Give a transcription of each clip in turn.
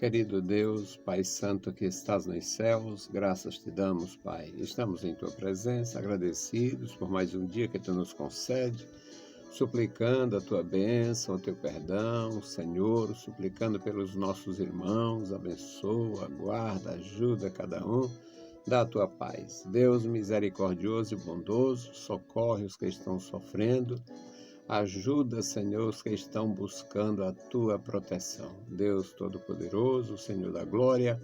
Querido Deus, Pai Santo que estás nos céus, graças te damos, Pai. Estamos em Tua presença, agradecidos por mais um dia que Tu nos concede, suplicando a Tua bênção, o Teu perdão, Senhor, suplicando pelos nossos irmãos, abençoa, guarda, ajuda cada um, dá a Tua paz. Deus misericordioso e bondoso, socorre os que estão sofrendo, ajuda, Senhor, os que estão buscando a Tua proteção. Deus Todo-Poderoso, Senhor da Glória,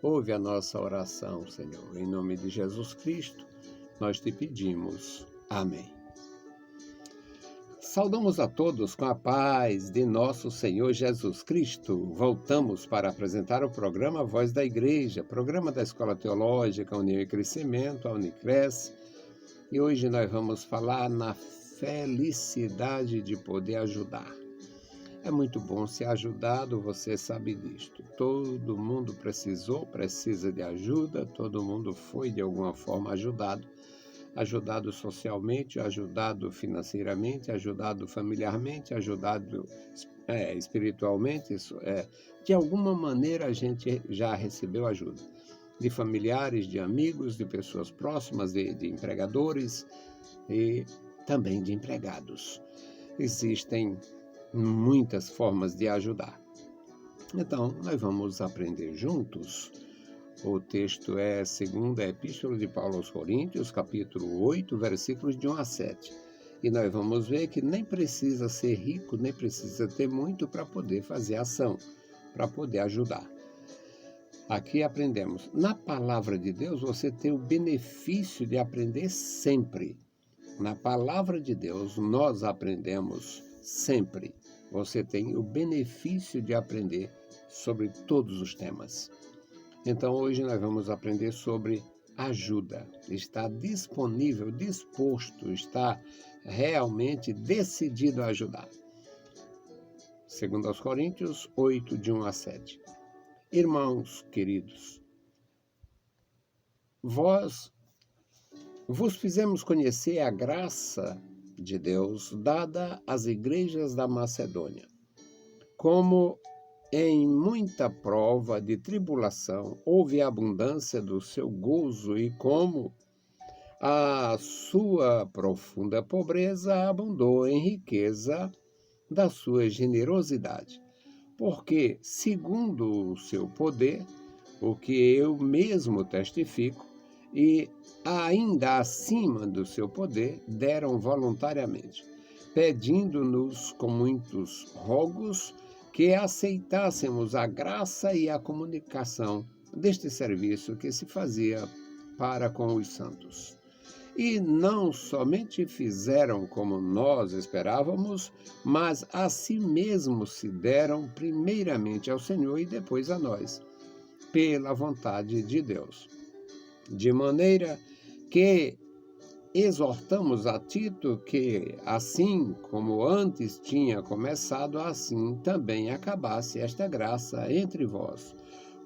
ouve a nossa oração, Senhor. Em nome de Jesus Cristo, nós te pedimos. Amém. Saudamos a todos com a paz de nosso Senhor Jesus Cristo. Voltamos para apresentar o programa Voz da Igreja, programa da Escola Teológica União e Crescimento, a Unicres. E hoje nós vamos falar na felicidade de poder ajudar. É muito bom ser ajudado, você sabe disto. Todo mundo precisa de ajuda, todo mundo foi de alguma forma ajudado. Ajudado socialmente, ajudado financeiramente, ajudado familiarmente, ajudado espiritualmente. De alguma maneira a gente já recebeu ajuda. De familiares, de amigos, de pessoas próximas, de empregadores e também de empregados. Existem muitas formas de ajudar. Então, nós vamos aprender juntos. O texto é 2ª Epístola de Paulo aos Coríntios, capítulo 8, versículos de 1 a 7. E nós vamos ver que nem precisa ser rico, nem precisa ter muito para poder fazer ação, para poder ajudar. Aqui aprendemos. Na palavra de Deus, você tem o benefício de aprender sempre. Na palavra de Deus, nós aprendemos sempre. Você tem o benefício de aprender sobre todos os temas. Então, hoje nós vamos aprender sobre ajuda. Está disponível, disposto, está realmente decidido a ajudar. 2 Coríntios 8, de 1 a 7. Irmãos queridos, vos fizemos conhecer a graça de Deus dada às igrejas da Macedônia, como em muita prova de tribulação houve abundância do seu gozo e como a sua profunda pobreza abundou em riqueza da sua generosidade. Porque, segundo o seu poder, o que eu mesmo testifico, e ainda acima do seu poder, deram voluntariamente, pedindo-nos com muitos rogos que aceitássemos a graça e a comunicação deste serviço que se fazia para com os santos. E não somente fizeram como nós esperávamos, mas a si mesmos se deram primeiramente ao Senhor e depois a nós, pela vontade de Deus. De maneira que exortamos a Tito que, assim como antes tinha começado, assim também acabasse esta graça entre vós.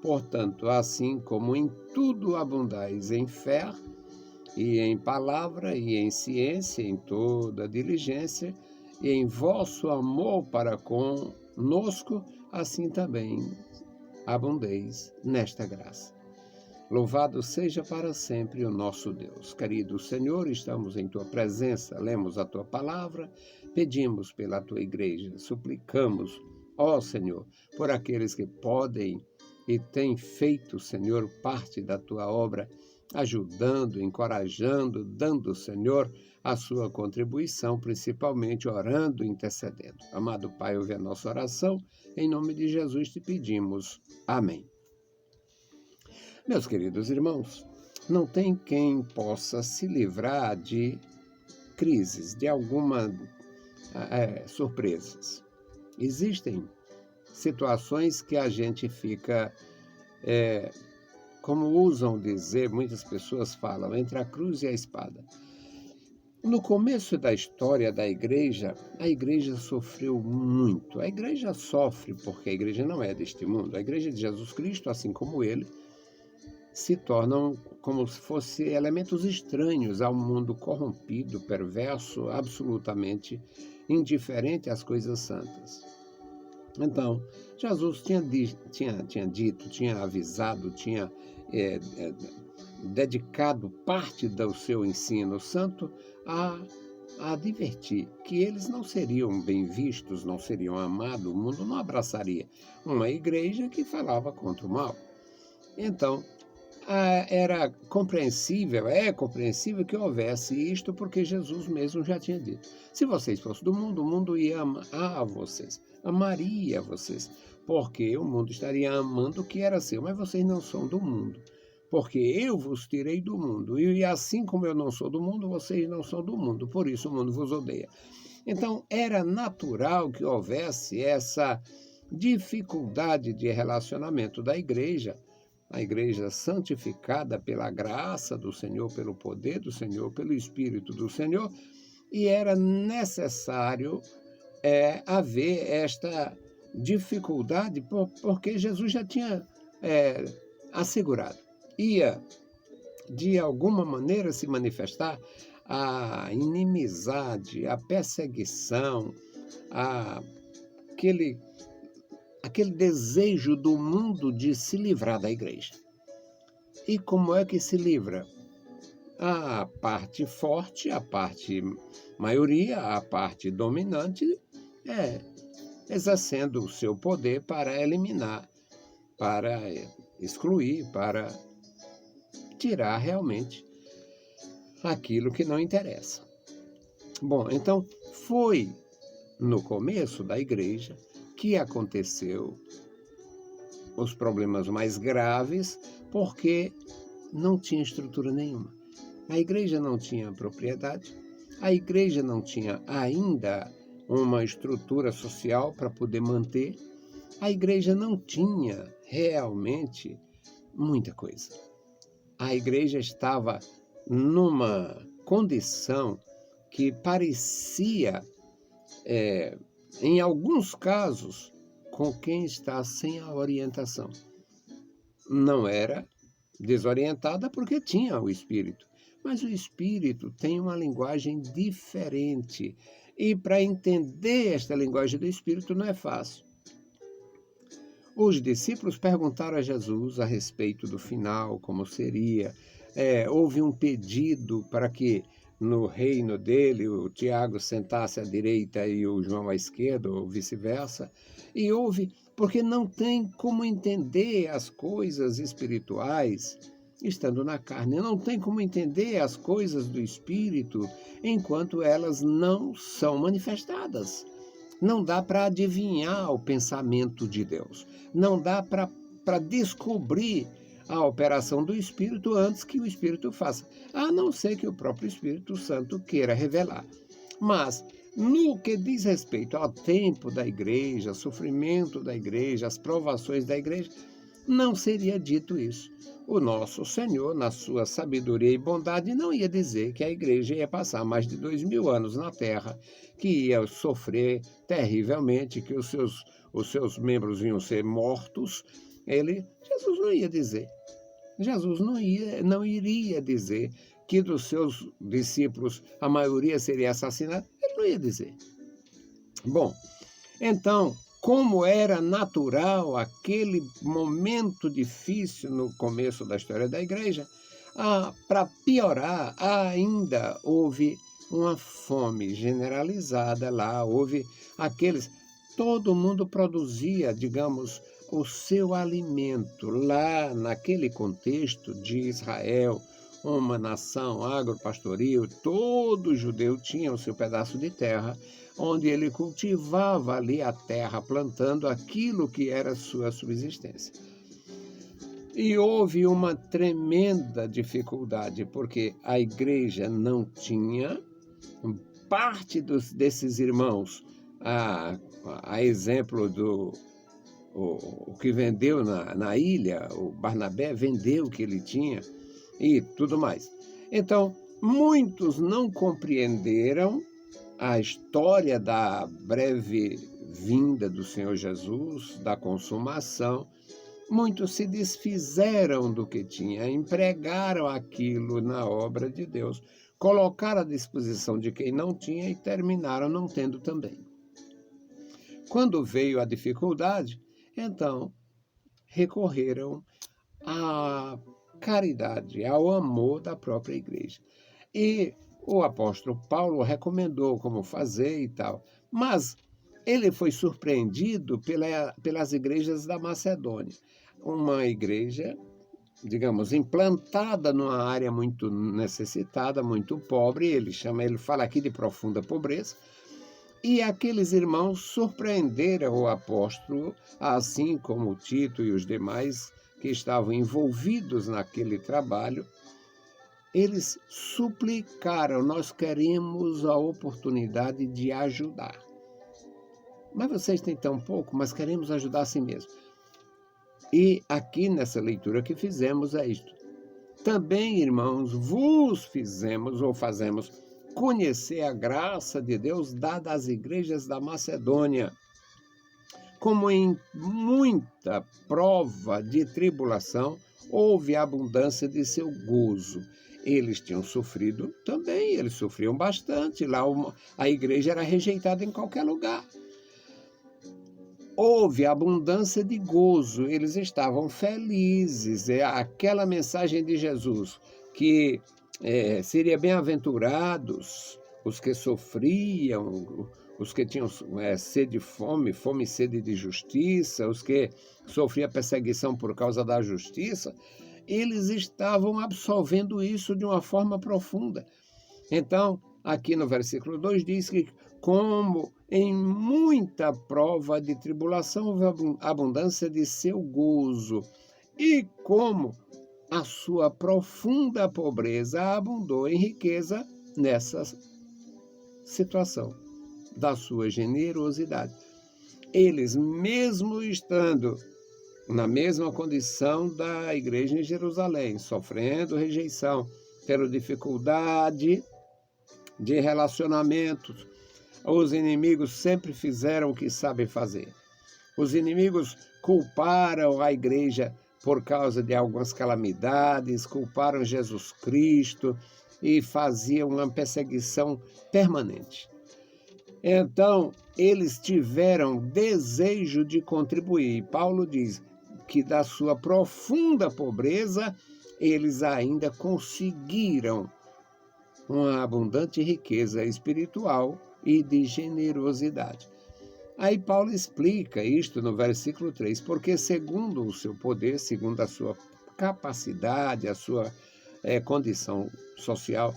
Portanto, assim como em tudo abundais em fé, e em palavra, e em ciência, em toda diligência, e em vosso amor para conosco, assim também abundeis nesta graça. Louvado seja para sempre o nosso Deus. Querido Senhor, estamos em Tua presença, lemos a Tua palavra, pedimos pela Tua igreja, suplicamos, ó Senhor, por aqueles que podem e têm feito, Senhor, parte da Tua obra, ajudando, encorajando, dando, Senhor, a sua contribuição, principalmente orando e intercedendo. Amado Pai, ouve a nossa oração, em nome de Jesus te pedimos. Amém. Meus queridos irmãos, não tem quem possa se livrar de crises, de algumas surpresas. Existem situações que a gente fica, como usam dizer, muitas pessoas falam, entre a cruz e a espada. No começo da história da igreja, a igreja sofreu muito. A igreja sofre porque a igreja não é deste mundo. A igreja de Jesus Cristo, assim como ele, se tornam como se fossem elementos estranhos ao mundo corrompido, perverso, absolutamente indiferente às coisas santas. Então, Jesus tinha dito, tinha avisado, tinha eh, eh, dedicado parte do seu ensino santo a, a advertir que eles não seriam bem vistos, não seriam amados, o mundo não abraçaria uma igreja que falava contra o mal. Então, era compreensível, é compreensível que houvesse isto, porque Jesus mesmo já tinha dito: se vocês fossem do mundo, o mundo ia amar a vocês, amaria vocês, porque o mundo estaria amando o que era seu, mas vocês não são do mundo, porque eu vos tirei do mundo, e assim como eu não sou do mundo, vocês não são do mundo, por isso o mundo vos odeia. Então, era natural que houvesse essa dificuldade de relacionamento da igreja, a igreja santificada pela graça do Senhor, pelo poder do Senhor, pelo Espírito do Senhor, e era necessário haver esta dificuldade, porque Jesus já tinha assegurado. Ia, de alguma maneira, se manifestar a inimizade, a perseguição, aquele aquele desejo do mundo de se livrar da igreja. E como é que se livra? A parte forte, a parte maioria, a parte dominante, é exercendo o seu poder para eliminar, para excluir, para tirar realmente aquilo que não interessa. Bom, então foi no começo da igreja que aconteceu os problemas mais graves, porque não tinha estrutura nenhuma. A igreja não tinha propriedade, a igreja não tinha ainda uma estrutura social para poder manter, a igreja não tinha realmente muita coisa. A igreja estava numa condição que parecia, em alguns casos, com quem está sem a orientação. Não era desorientada porque tinha o Espírito, mas o Espírito tem uma linguagem diferente. E para entender esta linguagem do Espírito não é fácil. Os discípulos perguntaram a Jesus a respeito do final, como seria. Houve um pedido para que no reino dele o Tiago sentasse à direita e o João à esquerda, ou vice-versa. E houve, porque não tem como entender as coisas espirituais estando na carne. Não tem como entender as coisas do Espírito enquanto elas não são manifestadas. Não dá para adivinhar o pensamento de Deus. Não dá para descobrir a operação do Espírito antes que o Espírito faça, a não ser que o próprio Espírito Santo queira revelar. Mas, no que diz respeito ao tempo da igreja, sofrimento da igreja, as provações da igreja, não seria dito isso. O nosso Senhor, na sua sabedoria e bondade, não ia dizer que a igreja ia passar mais de 2000 anos na terra, que ia sofrer terrivelmente, que os seus membros iam ser mortos. Jesus não ia dizer. Jesus não iria dizer que dos seus discípulos a maioria seria assassinada. Ele não ia dizer. Bom, então, como era natural aquele momento difícil no começo da história da igreja, para piorar, ainda houve uma fome generalizada lá, houve aqueles... Todo mundo produzia, digamos, o seu alimento lá naquele contexto de Israel, uma nação agropastoril, todo judeu tinha o seu pedaço de terra, onde ele cultivava ali a terra, plantando aquilo que era sua subsistência. E houve uma tremenda dificuldade, porque a igreja não tinha, parte desses irmãos, a exemplo do o que vendeu na ilha, o Barnabé vendeu o que ele tinha e tudo mais. Então, muitos não compreenderam a história da breve vinda do Senhor Jesus, da consumação. Muitos se desfizeram do que tinha, empregaram aquilo na obra de Deus, colocaram à disposição de quem não tinha e terminaram não tendo também. Quando veio a dificuldade, então recorreram à caridade, ao amor da própria igreja. E o apóstolo Paulo recomendou como fazer e tal, mas ele foi surpreendido pelas igrejas da Macedônia, uma igreja, digamos, implantada numa área muito necessitada, muito pobre, ele fala aqui de profunda pobreza, e aqueles irmãos surpreenderam o apóstolo, assim como Tito e os demais que estavam envolvidos naquele trabalho. Eles suplicaram: nós queremos a oportunidade de ajudar. Mas vocês têm tão pouco, mas queremos ajudar a si mesmo. E aqui nessa leitura que fizemos é isto. Também, irmãos, vos fizemos ou fazemos conhecer a graça de Deus dada às igrejas da Macedônia, como em muita prova de tribulação houve abundância de seu gozo. Eles tinham sofrido também, eles sofriam bastante. Lá a igreja era rejeitada em qualquer lugar. Houve abundância de gozo, eles estavam felizes. Aquela mensagem de Jesus, que seria bem-aventurados os que sofriam, os que tinham sede de fome, fome e sede de justiça, os que sofriam perseguição por causa da justiça, eles estavam absolvendo isso de uma forma profunda. Então, aqui no versículo 2 diz que, como em muita prova de tribulação houve abundância de seu gozo, e como a sua profunda pobreza abundou em riqueza nessa situação da sua generosidade. Eles, mesmo estando na mesma condição da igreja em Jerusalém, sofrendo rejeição, tendo dificuldade de relacionamentos, os inimigos sempre fizeram o que sabem fazer. Os inimigos culparam a igreja por causa de algumas calamidades, culparam Jesus Cristo e faziam uma perseguição permanente. Então, eles tiveram desejo de contribuir. Paulo diz que da sua profunda pobreza, eles ainda conseguiram uma abundante riqueza espiritual e de generosidade. Aí Paulo explica isto no versículo 3, porque segundo o seu poder, segundo a sua capacidade, a sua condição social,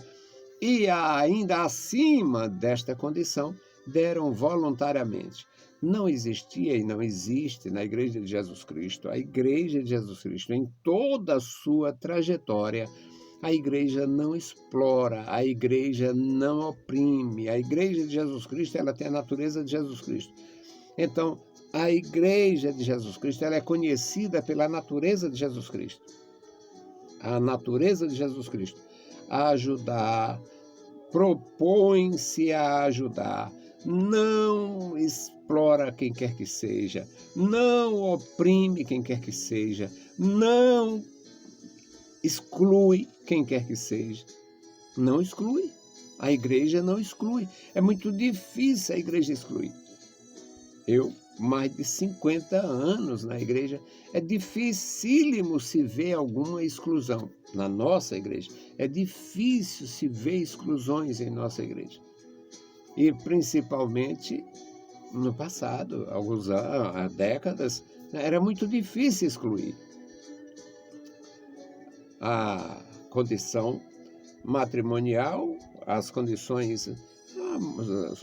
e ainda acima desta condição, deram voluntariamente. Não existia e não existe na Igreja de Jesus Cristo, a Igreja de Jesus Cristo, em toda a sua trajetória, a igreja não explora, a igreja não oprime. A igreja de Jesus Cristo, ela tem a natureza de Jesus Cristo. Então, a igreja de Jesus Cristo, ela é conhecida pela natureza de Jesus Cristo. A natureza de Jesus Cristo. A ajudar, propõe-se a ajudar, não explora quem quer que seja, não oprime quem quer que seja, não exclui quem quer que seja. Não exclui. A igreja não exclui. É muito difícil a igreja excluir. Eu, mais de 50 anos na igreja, é dificílimo se ver alguma exclusão na nossa igreja. É difícil se ver exclusões em nossa igreja. E principalmente no passado, alguns anos, há décadas, era muito difícil excluir. A condição matrimonial, as condições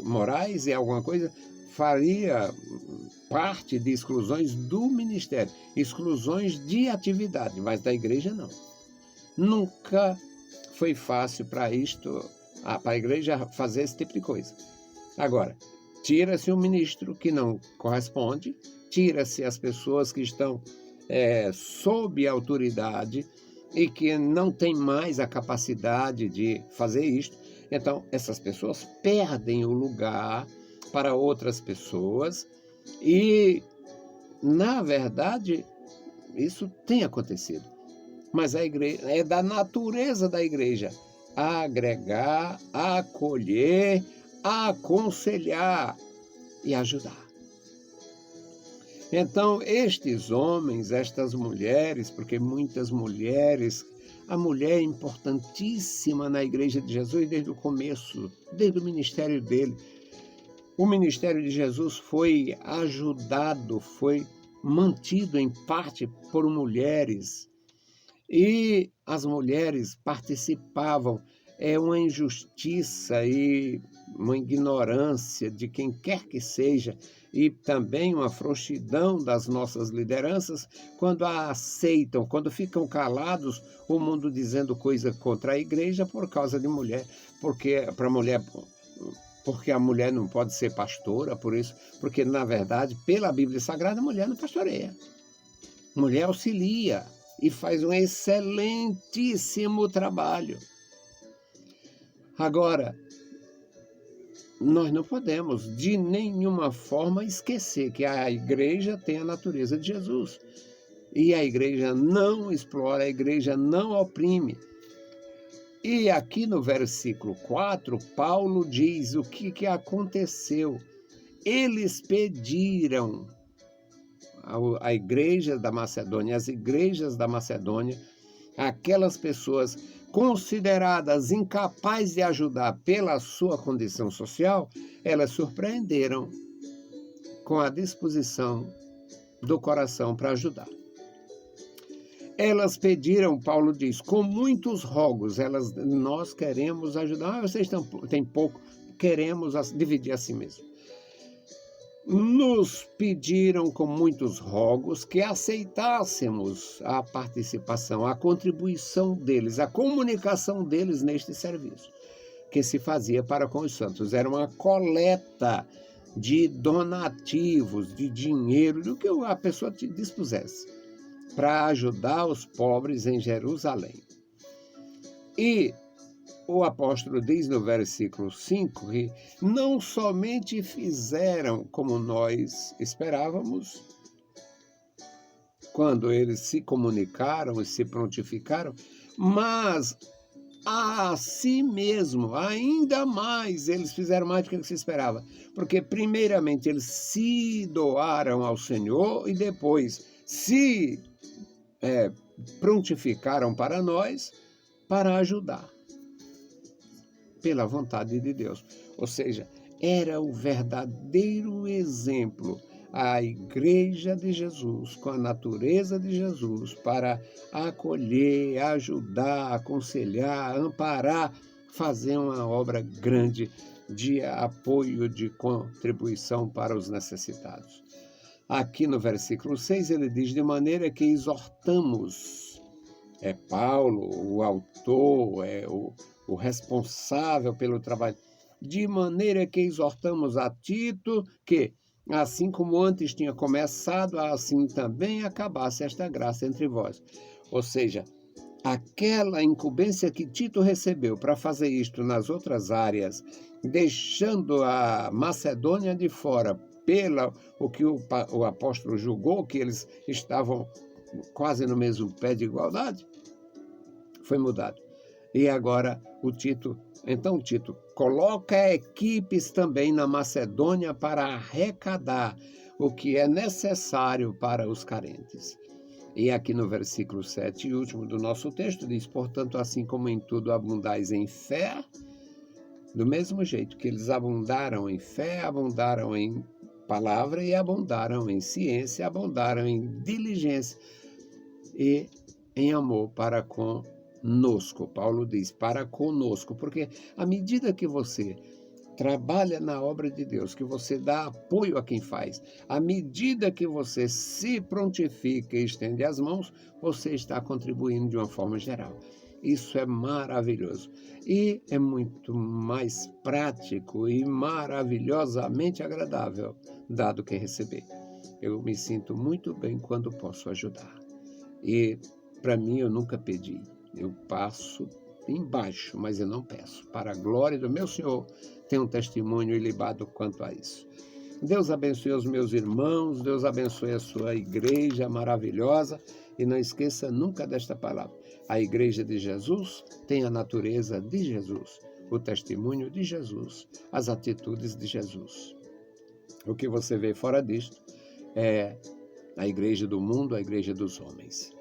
morais e alguma coisa, faria parte de exclusões do ministério, exclusões de atividade, mas da igreja não. Nunca foi fácil para a igreja fazer esse tipo de coisa. Agora, tira-se um ministro que não corresponde, tira-se as pessoas que estão sob autoridade e que não tem mais a capacidade de fazer isto. Então, essas pessoas perdem o lugar para outras pessoas e, na verdade, isso tem acontecido. Mas a igreja, é da natureza da igreja agregar, acolher, aconselhar e ajudar. Então, estes homens, estas mulheres, porque muitas mulheres, a mulher é importantíssima na Igreja de Jesus desde o começo, desde o ministério dele. O ministério de Jesus foi ajudado, foi mantido em parte por mulheres. E as mulheres participavam. É uma injustiça e uma ignorância de quem quer que seja, e também uma frouxidão das nossas lideranças quando a aceitam, quando ficam calados, o mundo dizendo coisa contra a igreja por causa de mulher, porque para mulher, porque a mulher não pode ser pastora, por isso, porque na verdade, pela Bíblia Sagrada, a mulher não pastoreia. Mulher auxilia e faz um excelentíssimo trabalho. Agora, nós não podemos de nenhuma forma esquecer que a igreja tem a natureza de Jesus. E a igreja não explora, a igreja não oprime. E aqui no versículo 4, Paulo diz o que aconteceu. Eles pediram a igreja da Macedônia, as igrejas da Macedônia, aquelas pessoas consideradas incapazes de ajudar pela sua condição social, elas surpreenderam com a disposição do coração para ajudar. Elas pediram, Paulo diz, com muitos rogos, nós queremos ajudar, vocês têm pouco, queremos dividir a si mesmo. Nos pediram com muitos rogos que aceitássemos a participação, a contribuição deles, a comunicação deles neste serviço, que se fazia para com os santos. Era uma coleta de donativos, de dinheiro, do que a pessoa te dispusesse, para ajudar os pobres em Jerusalém. E o apóstolo diz no versículo 5 que não somente fizeram como nós esperávamos, quando eles se comunicaram e se prontificaram, mas a si mesmo, ainda mais, eles fizeram mais do que se esperava. Porque primeiramente eles se doaram ao Senhor e depois se prontificaram para nós para ajudar. Pela vontade de Deus. Ou seja, era o verdadeiro exemplo, a igreja de Jesus, com a natureza de Jesus, para acolher, ajudar, aconselhar, amparar, fazer uma obra grande de apoio, de contribuição para os necessitados. Aqui no versículo 6 ele diz, de maneira que exortamos, Paulo, o autor, o responsável pelo trabalho, de maneira que exortamos a Tito que, assim como antes tinha começado, assim também acabasse esta graça entre vós. Ou seja, aquela incumbência que Tito recebeu para fazer isto nas outras áreas, deixando a Macedônia de fora, pela o que o apóstolo julgou, que eles estavam quase no mesmo pé de igualdade, foi mudado. E agora então Tito, coloca equipes também na Macedônia para arrecadar o que é necessário para os carentes. E aqui no versículo 7 e último do nosso texto diz, portanto, assim como em tudo abundais em fé, do mesmo jeito que eles abundaram em fé, abundaram em palavra e abundaram em ciência, abundaram em diligência e em amor para conosco. Paulo diz, para conosco, porque à medida que você trabalha na obra de Deus, que você dá apoio a quem faz, à medida que você se prontifica e estende as mãos, você está contribuindo de uma forma geral. Isso é maravilhoso e é muito mais prático e maravilhosamente agradável dado que receber. Eu me sinto muito bem quando posso ajudar. E para mim eu nunca pedi. Eu passo embaixo, mas eu não peço. Para a glória do meu Senhor, tenho um testemunho ilibado quanto a isso. Deus abençoe os meus irmãos, Deus abençoe a sua igreja maravilhosa e não esqueça nunca desta palavra. A igreja de Jesus tem a natureza de Jesus, o testemunho de Jesus, as atitudes de Jesus. O que você vê fora disto é a igreja do mundo, a igreja dos homens.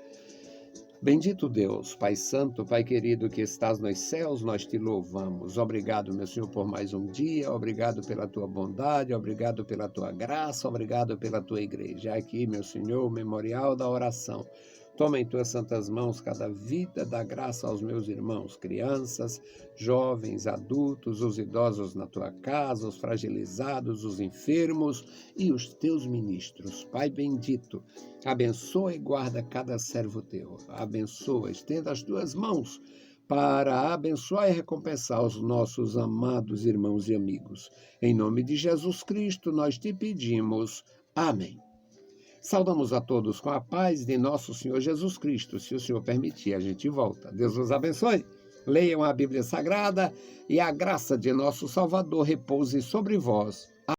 Bendito Deus, Pai Santo, Pai querido que estás nos céus, nós te louvamos. Obrigado, meu Senhor, por mais um dia, obrigado pela tua bondade, obrigado pela tua graça, obrigado pela tua igreja. Aqui, meu Senhor, o memorial da oração. Toma em tuas santas mãos cada vida, dá graça aos meus irmãos, crianças, jovens, adultos, os idosos na tua casa, os fragilizados, os enfermos e os teus ministros. Pai bendito, abençoa e guarda cada servo teu. Abençoa, estenda as tuas mãos para abençoar e recompensar os nossos amados irmãos e amigos. Em nome de Jesus Cristo, nós te pedimos. Amém. Saudamos a todos com a paz de nosso Senhor Jesus Cristo. Se o Senhor permitir, a gente volta. Deus os abençoe. Leiam a Bíblia Sagrada e a graça de nosso Salvador repouse sobre vós